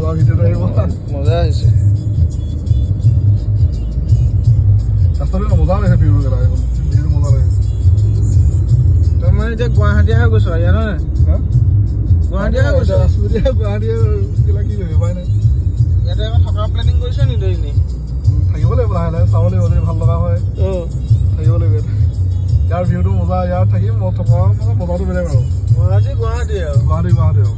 ভিডিঅ'টো আহিব মজা হৈছে ৰাস্তাটো মজা লাগিছে ভিউটো কেইটা ভিডিঅ'টো মজা লাগিছে তই মানে এতিয়া গুৱাহাটীহে গৈছ ইয়াত নহয় গুৱাহাটীহে গৈছ গুৱাহাটীয়ে কি কৰিবি উপায় নাই ইয়াতে আকৌ থকা প্লেনিং কৰিছ নি তই এনেই থাকিব লাগিব লাহে লাহে চাব লাগিব যদি ভাল লগা হয় থাকিব লাগিব ইয়াৰ ভিউটো মজা ইয়াত থাকিম মই থকা মানে মজাটো বেলেগ আৰু গুৱাহাটী গুৱাহাটী আৰু গুৱাহাটী আৰু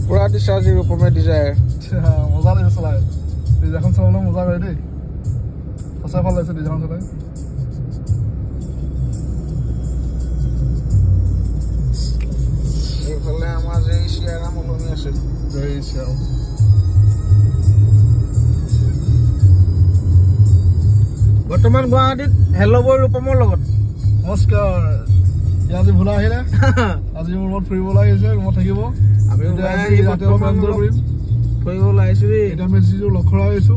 পুৰা দিছা আজি ৰূপমে ডিজায়াৰ মজা লাগিছে চলাই ডিজাখন চলাবলৈ মজা কৰে দেই সঁচাই ভাল লাগিছে ডিজাখন চলাই এইফালে আমাৰ যে চিয়াৰা মলনি আছে বৰ্তমান গুৱাহাটীত হেল্ল' বয় ৰূপমৰ লগত নমস্কাৰ আজি ভোলা আহিলে আজি মোৰ ৰুমত ফুৰিবলৈ আহিছে ৰুমত থাকিব আমি ফুৰিব ওলাইছো এতিয়া আমি লখৰা আহিছো